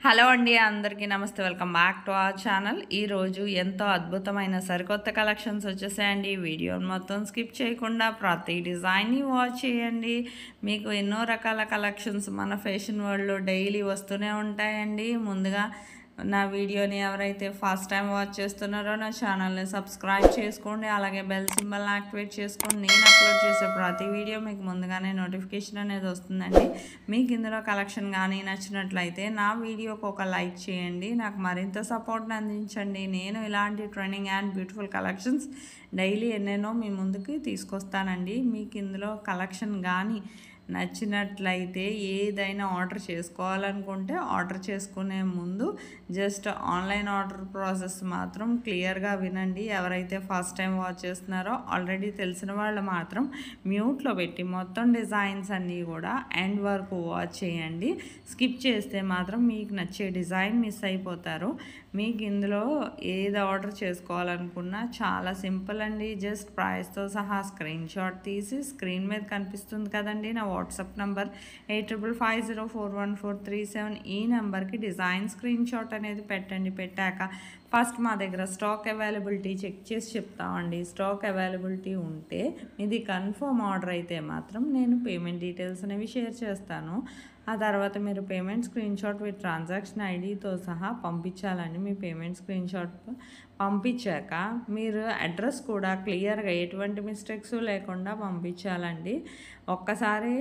Hello అండి, అందరికీ నమస్తే. Welcome back to our channel. ఈరోజు ఎంతో అద్భుతమైన సరికొత్త కలెక్షన్స్ వచ్చేసాయండి. వీడియోని మొత్తం స్కిప్ చేయకుండా ప్రతి డిజైన్ని వాచ్ చేయండి. మీకు ఎన్నో రకాల కలెక్షన్స్ మన ఫ్యాషన్ వరల్డ్లో డైలీ వస్తూనే ఉంటాయండి. ముందుగా నా వీడియోని ఎవరైతే ఫస్ట్ టైం వాచ్ చేస్తున్నారో నా ఛానల్ని సబ్స్క్రైబ్ చేసుకోండి. అలాగే బెల్ సింబల్ని యాక్టివేట్ చేసుకోండి. నేను అప్లోడ్ చేసే ప్రతి వీడియో మీకు ముందుగానే నోటిఫికేషన్ అనేది వస్తుందండి. మీకు ఇందులో కలెక్షన్ కానీ నచ్చినట్లయితే నా వీడియోకి ఒక లైక్ చేయండి. నాకు మరింత సపోర్ట్ని అందించండి. నేను ఇలాంటి trending and beautiful collections daily ఎన్నెన్నో మీ ముందుకి తీసుకొస్తానండి. మీకు ఇందులో కలెక్షన్ కానీ నచ్చినట్లయితే ఏదైనా ఆర్డర్ చేసుకోవాలనుకుంటే ఆర్డర్ చేసుకునే ముందు జస్ట్ ఆన్లైన్ ఆర్డర్ ప్రాసెస్ మాత్రం క్లియర్గా వినండి. ఎవరైతే ఫస్ట్ టైం వాచ్ చేస్తున్నారో ఆల్రెడీ తెలిసిన వాళ్ళు మాత్రం మ్యూట్లో పెట్టి మొత్తం డిజైన్స్ అన్నీ కూడా ఎండ్ వరకు వాచ్ చేయండి. స్కిప్ చేస్తే మాత్రం మీకు నచ్చే డిజైన్ మిస్ అయిపోతారు. మీకు ఇందులో ఏది ఆర్డర్ చేసుకోవాలనుకున్నా చాలా సింపుల్ అండి. జస్ట్ ప్రైస్తో సహా స్క్రీన్ షాట్ తీసి స్క్రీన్ మీద కనిపిస్తుంది కదండి నా వాట్సాప్ నంబర్ 8550414337. ఈ నెంబర్కి డిజైన్ స్క్రీన్ షాట్ అనేది పెట్టండి. పెట్టాక ఫస్ట్ మా దగ్గర స్టాక్ అవైలబిలిటీ చెక్ చేసి చెప్తామండి. స్టాక్ అవైలబిలిటీ ఉంటే ఇది కన్ఫర్మ్ ఆర్డర్ అయితే మాత్రం నేను పేమెంట్ డీటెయిల్స్ అనేవి షేర్ చేస్తాను. ఆ తర్వాత మీరు payment screen shot with transaction ఐడితో సహా పంపించాలండి. మీ పేమెంట్ స్క్రీన్ షాట్ పంపించాక మీరు అడ్రస్ కూడా క్లియర్గా ఎటువంటి మిస్టేక్స్ లేకుండా పంపించాలండి. ఒక్కసారి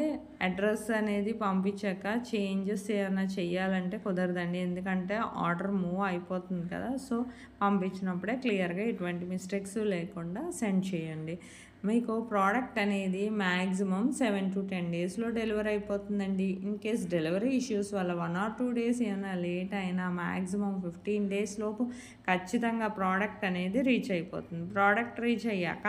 అడ్రస్ అనేది పంపించాక చేంజెస్ ఏమైనా చేయాలంటే కుదరదండి. ఎందుకంటే ఆర్డర్ మూవ్ అయిపోతుంది కదా. సో పంపించినప్పుడే క్లియర్గా ఎటువంటి మిస్టేక్స్ లేకుండా సెండ్ చేయండి. మీకు ప్రోడక్ట్ అనేది మ్యాక్సిమం 7 to 10 డేస్లో డెలివరీ అయిపోతుందండి. ఇన్ కేస్ డెలివరీ ఇష్యూస్ వల్ల 1 or 2 డేస్ ఏమైనా లేట్ అయినా మ్యాక్సిమం 15 డేస్ లోపు ఖచ్చితంగా ప్రోడక్ట్ అనేది రీచ్ అయిపోతుంది. ప్రోడక్ట్ రీచ్ అయ్యాక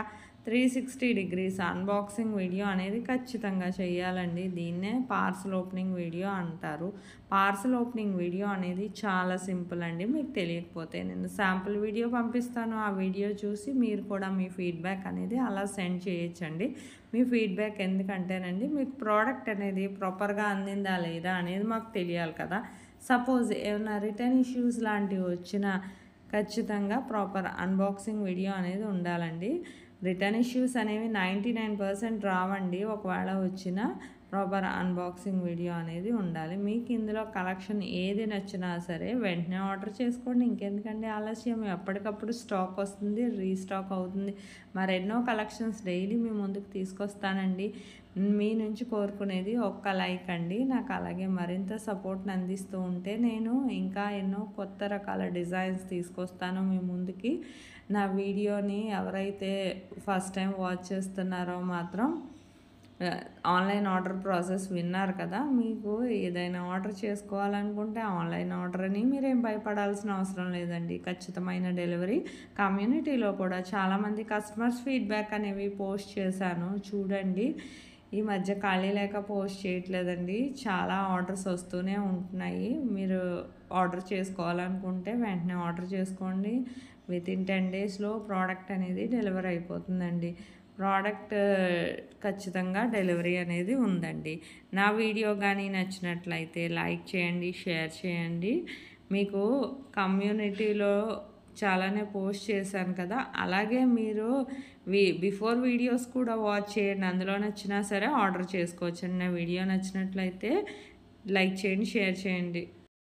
360 degrees అన్బాక్సింగ్ వీడియో అనేది ఖచ్చితంగా చేయాలండి. దీన్నే పార్సల్ ఓపెనింగ్ వీడియో అంటారు. పార్సల్ ఓపెనింగ్ వీడియో అనేది చాలా సింపుల్ అండి. మీకు తెలియకపోతే నేను శాంపుల్ వీడియో పంపిస్తాను. ఆ వీడియో చూసి మీరు కూడా మీ ఫీడ్బ్యాక్ అనేది అలా సెండ్ చేయొచ్చండి. మీ ఫీడ్బ్యాక్ ఎందుకంటేనండి మీకు ప్రోడక్ట్ అనేది ప్రాపర్గా అందిందా లేదా అనేది మాకు తెలియాలి కదా. సపోజ్ ఏమైనా రిటర్న్ ఇష్యూస్ లాంటివి వచ్చినా ఖచ్చితంగా ప్రాపర్ అన్బాక్సింగ్ వీడియో అనేది ఉండాలండి. రిటర్న్ ఇష్యూస్ అనేవి 99% రావండి. ఒకవేళ వచ్చినా ప్రాపర్ అన్బాక్సింగ్ వీడియో అనేది ఉండాలి. మీకు ఇందులో కలెక్షన్ ఏది నచ్చినా సరే వెంటనే ఆర్డర్ చేసుకోండి. ఇంకెందుకంటే ఆలస్యం, ఎప్పటికప్పుడు స్టాక్ వస్తుంది, రీస్టాక్ అవుతుంది. మరెన్నో కలెక్షన్స్ డైలీ మీ ముందుకు తీసుకొస్తానండి. మీ నుంచి కోరుకునేది ఒక్క లైక్ అండి. నాకు అలాగే మరింత సపోర్ట్ని అందిస్తూ ఉంటే నేను ఇంకా ఎన్నో కొత్త రకాల డిజైన్స్ తీసుకొస్తాను మీ ముందుకి. నా వీడియోని ఎవరైతే ఫస్ట్ టైం వాచ్ చేస్తున్నారో మాత్రం ఆన్లైన్ ఆర్డర్ ప్రాసెస్ విన్నారు కదా. మీకు ఏదైనా ఆర్డర్ చేసుకోవాలనుకుంటే ఆన్లైన్ ఆర్డర్ అని మీరేం భయపడాల్సిన అవసరం లేదండి. ఖచ్చితమైన డెలివరీ. కమ్యూనిటీలో కూడా చాలామంది కస్టమర్స్ ఫీడ్బ్యాక్ అనేవి పోస్ట్ చేశాను చూడండి. ఈ మధ్య ఖాళీ లేక పోస్ట్ చేయట్లేదండి. చాలా ఆర్డర్స్ వస్తూనే ఉంటున్నాయి. మీరు ఆర్డర్ చేసుకోవాలనుకుంటే వెంటనే ఆర్డర్ చేసుకోండి. వితిన్ 10 డేస్లో ప్రోడక్ట్ అనేది డెలివరీ అయిపోతుందండి. ప్రోడక్ట్ ఖచ్చితంగా డెలివరీ అనేది ఉందండి. నా వీడియో కానీ నచ్చినట్లయితే లైక్ చేయండి, షేర్ చేయండి. మీకు కమ్యూనిటీలో చాలానే పోస్ట్ చేశాను కదా, అలాగే మీరు బిఫోర్ వీడియోస్ కూడా వాచ్ చేయండి. అందులో నచ్చినా సరే ఆర్డర్ చేసుకోవచ్చండి. నా వీడియో నచ్చినట్లయితే లైక్ చేయండి, షేర్ చేయండి.